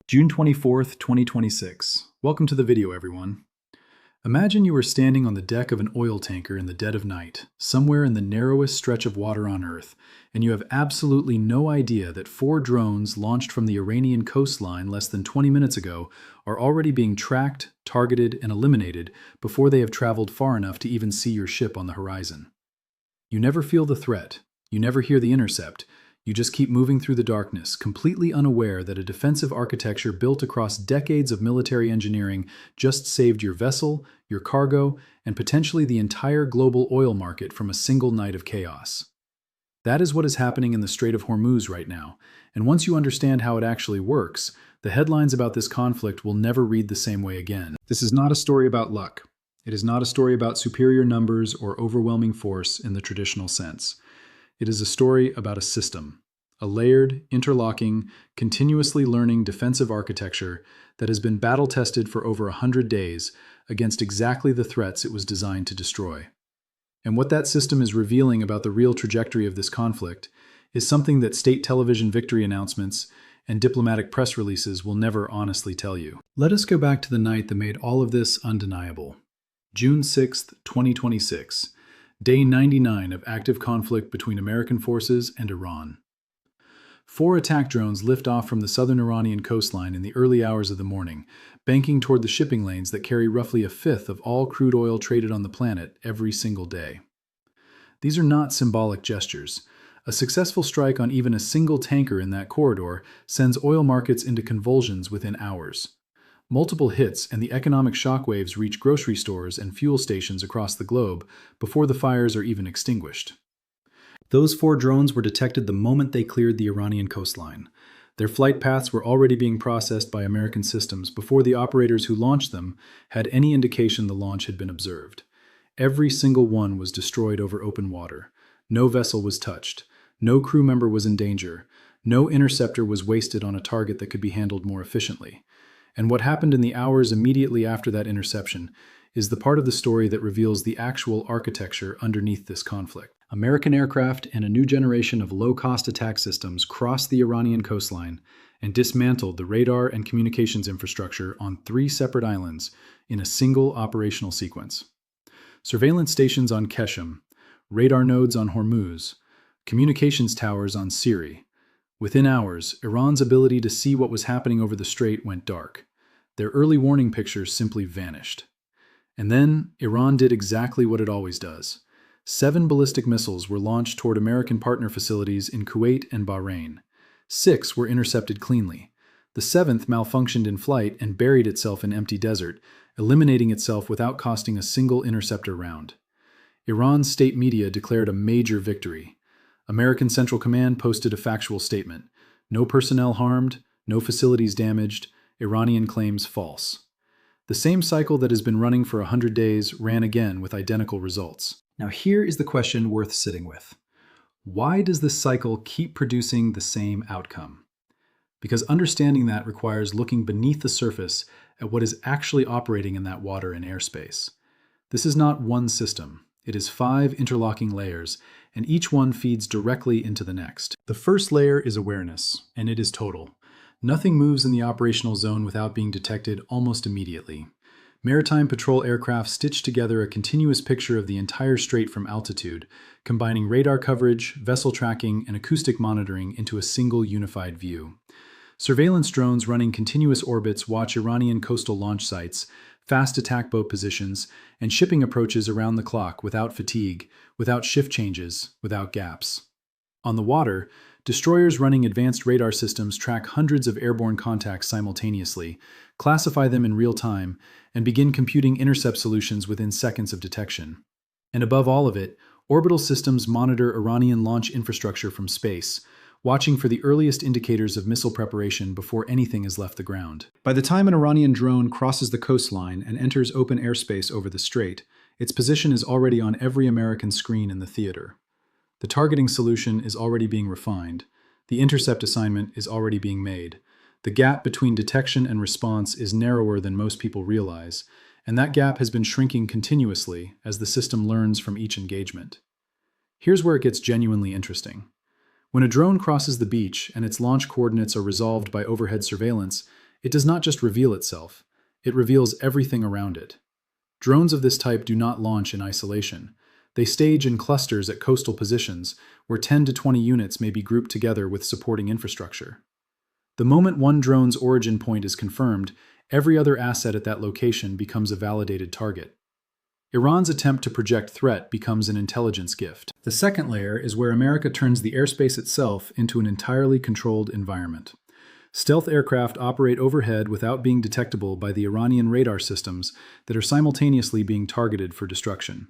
June 24th, 2026. Welcome to the video, everyone. Imagine you are standing on the deck of an oil tanker in the dead of night, somewhere in the narrowest stretch of water on Earth, and you have absolutely no idea that 4 drones launched from the Iranian coastline less than 20 minutes ago are already being tracked, targeted, and eliminated before they have traveled far enough to even see your ship on the horizon. You never feel the threat. You never hear the intercept. You just keep moving through the darkness, completely unaware that a defensive architecture built across decades of military engineering just saved your vessel, your cargo, and potentially the entire global oil market from a single night of chaos. That is what is happening in the Strait of Hormuz right now, and once you understand how it actually works, the headlines about this conflict will never read the same way again. This is not a story about luck. It is not a story about superior numbers or overwhelming force in the traditional sense. It is a story about a system, a layered, interlocking, continuously learning defensive architecture that has been battle-tested for over 100 days against exactly the threats it was designed to destroy. And what that system is revealing about the real trajectory of this conflict is something that state television victory announcements and diplomatic press releases will never honestly tell you. Let us go back to the night that made all of this undeniable. June 6th, 2026. Day 99 of active conflict between American forces and Iran. 4 attack drones lift off from the southern Iranian coastline in the early hours of the morning, banking toward the shipping lanes that carry roughly a fifth of all crude oil traded on the planet every single day. These are not symbolic gestures. A successful strike on even a single tanker in that corridor sends oil markets into convulsions within hours. Multiple hits and the economic shockwaves reach grocery stores and fuel stations across the globe before the fires are even extinguished. Those 4 drones were detected the moment they cleared the Iranian coastline. Their flight paths were already being processed by American systems before the operators who launched them had any indication the launch had been observed. Every single one was destroyed over open water. No vessel was touched. No crew member was in danger. No interceptor was wasted on a target that could be handled more efficiently. And what happened in the hours immediately after that interception is the part of the story that reveals the actual architecture underneath this conflict. American aircraft and a new generation of low-cost attack systems crossed the Iranian coastline and dismantled the radar and communications infrastructure on 3 separate islands in a single operational sequence. Surveillance stations on Keshem, radar nodes on Hormuz, communications towers on Syria. Within hours, Iran's ability to see what was happening over the strait went dark. Their early warning pictures simply vanished. And then, Iran did exactly what it always does. 7 ballistic missiles were launched toward American partner facilities in Kuwait and Bahrain. 6 were intercepted cleanly. The 7th malfunctioned in flight and buried itself in empty desert, eliminating itself without costing a single interceptor round. Iran's state media declared a major victory. American Central Command posted a factual statement. No personnel harmed, no facilities damaged, Iranian claims false. The same cycle that has been running for 100 days ran again with identical results. Now here is the question worth sitting with. Why does this cycle keep producing the same outcome? Because understanding that requires looking beneath the surface at what is actually operating in that water and airspace. This is not one system. It is 5 interlocking layers, and each one feeds directly into the next. The first layer is awareness, and it is total. Nothing moves in the operational zone without being detected almost immediately. Maritime patrol aircraft stitch together a continuous picture of the entire strait from altitude, combining radar coverage, vessel tracking, and acoustic monitoring into a single unified view. Surveillance drones running continuous orbits watch Iranian coastal launch sites, fast attack boat positions, and shipping approaches around the clock without fatigue, without shift changes, without gaps. On the water, destroyers running advanced radar systems track hundreds of airborne contacts simultaneously, classify them in real time, and begin computing intercept solutions within seconds of detection. And above all of it, orbital systems monitor Iranian launch infrastructure from space, watching for the earliest indicators of missile preparation before anything has left the ground. By the time an Iranian drone crosses the coastline and enters open airspace over the strait, its position is already on every American screen in the theater. The targeting solution is already being refined. The intercept assignment is already being made. The gap between detection and response is narrower than most people realize, and that gap has been shrinking continuously as the system learns from each engagement. Here's where it gets genuinely interesting. When a drone crosses the beach and its launch coordinates are resolved by overhead surveillance, It does not just reveal itself, it reveals everything around it. Drones of this type do not launch in isolation. They stage in clusters at coastal positions, where 10 to 20 units may be grouped together with supporting infrastructure. The moment one drone's origin point is confirmed, every other asset at that location becomes a validated target. Iran's attempt to project threat becomes an intelligence gift. The second layer is where America turns the airspace itself into an entirely controlled environment. Stealth aircraft operate overhead without being detectable by the Iranian radar systems that are simultaneously being targeted for destruction.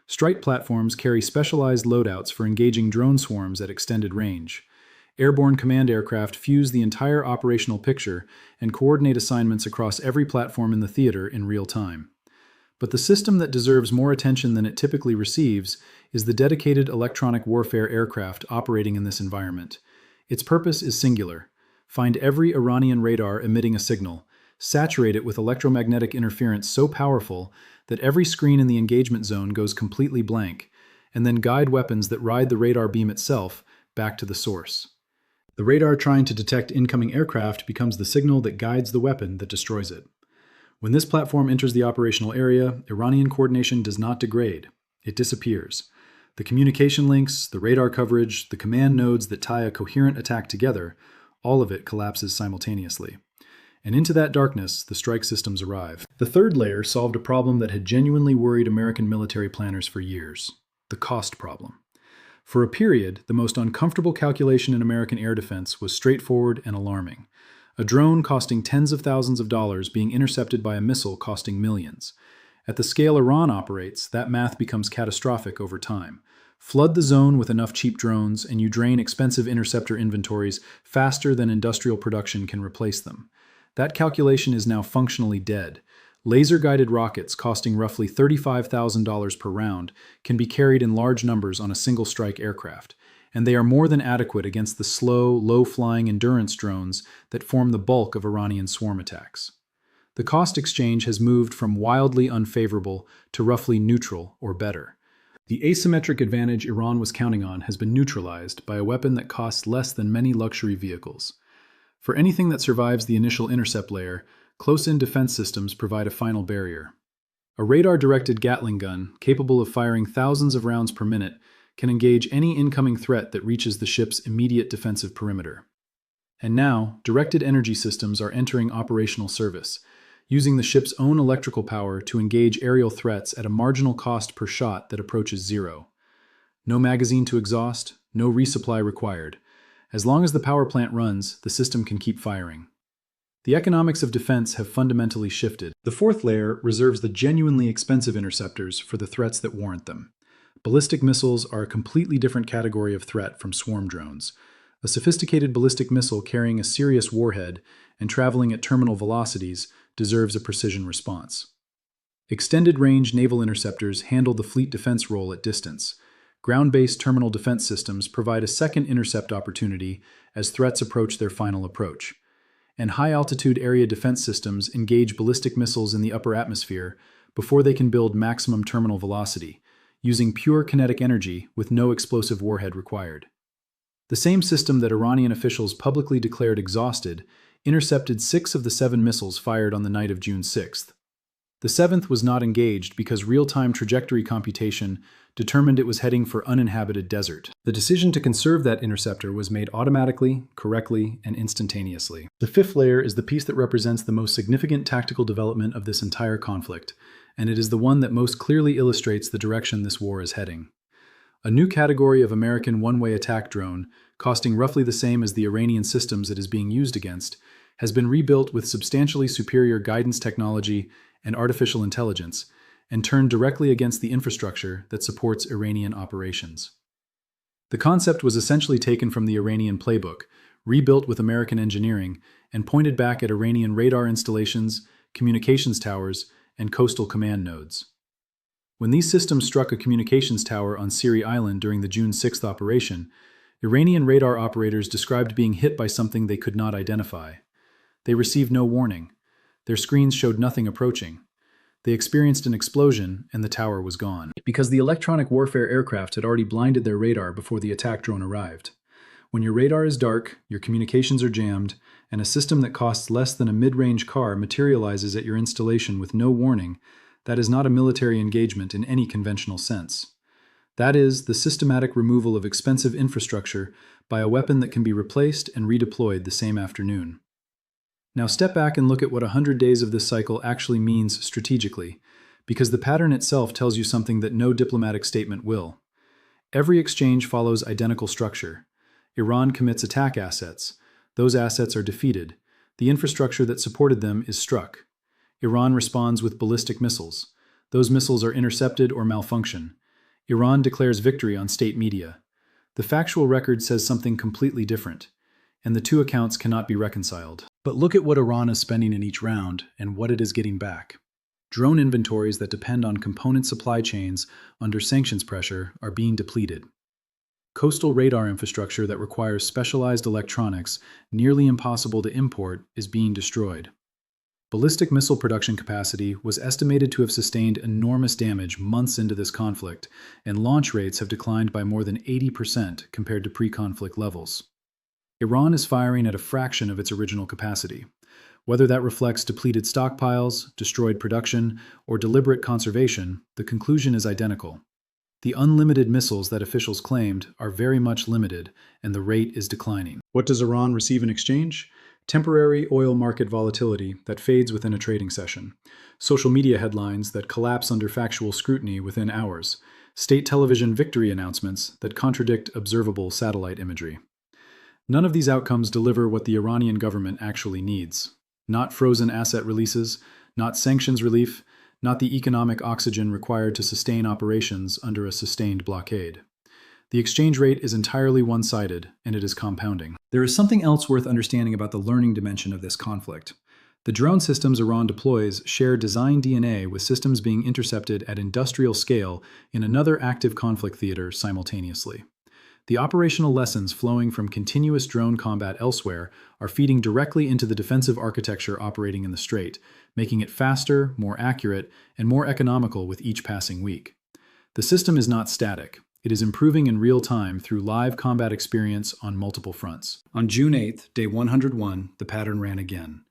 Strait platforms carry specialized loadouts for engaging drone swarms at extended range. Airborne command aircraft fuse the entire operational picture and coordinate assignments across every platform in the theater in real time. But the system that deserves more attention than it typically receives is the dedicated electronic warfare aircraft operating in this environment. Its purpose is singular: find every Iranian radar emitting a signal, saturate it with electromagnetic interference so powerful that every screen in the engagement zone goes completely blank, and then guide weapons that ride the radar beam itself back to the source. The radar trying to detect incoming aircraft becomes the signal that guides the weapon that destroys it. When this platform enters the operational area, Iranian coordination does not degrade. It disappears. The communication links, the radar coverage, the command nodes that tie a coherent attack together, all of it collapses simultaneously. And into that darkness, the strike systems arrive. The third layer solved a problem that had genuinely worried American military planners for years: the cost problem. For a period, the most uncomfortable calculation in American air defense was straightforward and alarming. A drone costing tens of thousands of dollars being intercepted by a missile costing millions. At the scale Iran operates, that math becomes catastrophic over time. Flood the zone with enough cheap drones, and you drain expensive interceptor inventories faster than industrial production can replace them. That calculation is now functionally dead. Laser-guided rockets costing roughly $35,000 per round can be carried in large numbers on a single-strike aircraft, and they are more than adequate against the slow, low-flying endurance drones that form the bulk of Iranian swarm attacks. The cost exchange has moved from wildly unfavorable to roughly neutral or better. The asymmetric advantage Iran was counting on has been neutralized by a weapon that costs less than many luxury vehicles. For anything that survives the initial intercept layer, close-in defense systems provide a final barrier. A radar-directed Gatling gun, capable of firing thousands of rounds per minute, can engage any incoming threat that reaches the ship's immediate defensive perimeter. And now, directed energy systems are entering operational service, using the ship's own electrical power to engage aerial threats at a marginal cost per shot that approaches zero. No magazine to exhaust, no resupply required. As long as the power plant runs, the system can keep firing. The economics of defense have fundamentally shifted. The fourth layer reserves the genuinely expensive interceptors for the threats that warrant them. Ballistic missiles are a completely different category of threat from swarm drones. A sophisticated ballistic missile carrying a serious warhead and traveling at terminal velocities deserves a precision response. Extended-range naval interceptors handle the fleet defense role at distance. Ground-based terminal defense systems provide a second intercept opportunity as threats approach their final approach. And high-altitude area defense systems engage ballistic missiles in the upper atmosphere before they can build maximum terminal velocity, using pure kinetic energy with no explosive warhead required. The same system that Iranian officials publicly declared exhausted intercepted 6 of the 7 missiles fired on the night of June 6th. The 7th was not engaged because real-time trajectory computation determined it was heading for uninhabited desert. The decision to conserve that interceptor was made automatically, correctly, and instantaneously. The fifth layer is the piece that represents the most significant tactical development of this entire conflict, and it is the one that most clearly illustrates the direction this war is heading. A new category of American one-way attack drone, costing roughly the same as the Iranian systems it is being used against, has been rebuilt with substantially superior guidance technology and artificial intelligence, and turned directly against the infrastructure that supports Iranian operations. The concept was essentially taken from the Iranian playbook, rebuilt with American engineering, and pointed back at Iranian radar installations, communications towers, and coastal command nodes. When these systems struck a communications tower on Siri Island during the June 6th operation, Iranian radar operators described being hit by something they could not identify. They received no warning. Their screens showed nothing approaching. They experienced an explosion, and the tower was gone, because the electronic warfare aircraft had already blinded their radar before the attack drone arrived. When your radar is dark, your communications are jammed, and a system that costs less than a mid-range car materializes at your installation with no warning, that is not a military engagement in any conventional sense. That is the systematic removal of expensive infrastructure by a weapon that can be replaced and redeployed the same afternoon. Now step back and look at what 100 days of this cycle actually means strategically, because the pattern itself tells you something that no diplomatic statement will. Every exchange follows identical structure. Iran commits attack assets. Those assets are defeated. The infrastructure that supported them is struck. Iran responds with ballistic missiles. Those missiles are intercepted or malfunction. Iran declares victory on state media. The factual record says something completely different, and the two accounts cannot be reconciled. But look at what Iran is spending in each round and what it is getting back. Drone inventories that depend on component supply chains under sanctions pressure are being depleted. Coastal radar infrastructure that requires specialized electronics, nearly impossible to import, is being destroyed. Ballistic missile production capacity was estimated to have sustained enormous damage months into this conflict, and launch rates have declined by more than 80% compared to pre-conflict levels. Iran is firing at a fraction of its original capacity. Whether that reflects depleted stockpiles, destroyed production, or deliberate conservation, the conclusion is identical. The unlimited missiles that officials claimed are very much limited, and the rate is declining. What does Iran receive in exchange? Temporary oil market volatility that fades within a trading session. Social media headlines that collapse under factual scrutiny within hours. State television victory announcements that contradict observable satellite imagery. None of these outcomes deliver what the Iranian government actually needs. Not frozen asset releases, not sanctions relief, not the economic oxygen required to sustain operations under a sustained blockade. The exchange rate is entirely one-sided, and it is compounding. There is something else worth understanding about the learning dimension of this conflict. The drone systems Iran deploys share design DNA with systems being intercepted at industrial scale in another active conflict theater simultaneously. The operational lessons flowing from continuous drone combat elsewhere are feeding directly into the defensive architecture operating in the Strait, making it faster, more accurate, and more economical with each passing week. The system is not static. It is improving in real time through live combat experience on multiple fronts. On June 8th, day 101, the pattern ran again.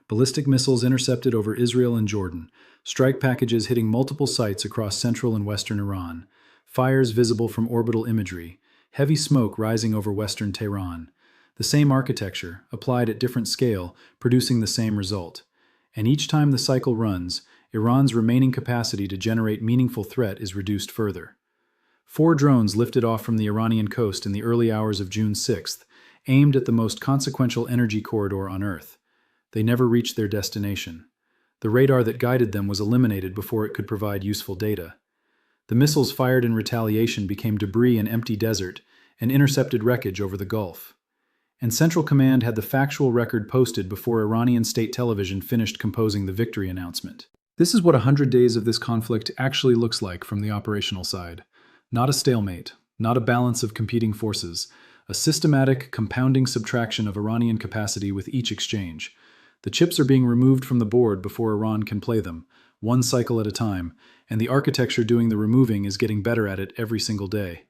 Ballistic missiles intercepted over Israel and Jordan, strike packages hitting multiple sites across central and western Iran, fires visible from orbital imagery, heavy smoke rising over western Tehran. The same architecture, applied at different scale, producing the same result. And each time the cycle runs, Iran's remaining capacity to generate meaningful threat is reduced further. 4 drones lifted off from the Iranian coast in the early hours of June 6th, aimed at the most consequential energy corridor on Earth. They never reached their destination. The radar that guided them was eliminated before it could provide useful data. The missiles fired in retaliation became debris in empty desert and intercepted wreckage over the Gulf. And Central Command had the factual record posted before Iranian state television finished composing the victory announcement. This is what 100 days of this conflict actually looks like from the operational side. Not a stalemate, not a balance of competing forces, a systematic, compounding subtraction of Iranian capacity with each exchange. The chips are being removed from the board before Iran can play them, one cycle at a time, and the architecture doing the removing is getting better at it every single day.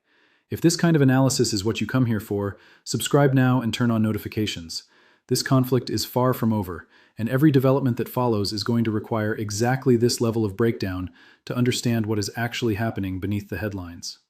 If this kind of analysis is what you come here for, subscribe now and turn on notifications. This conflict is far from over, and every development that follows is going to require exactly this level of breakdown to understand what is actually happening beneath the headlines.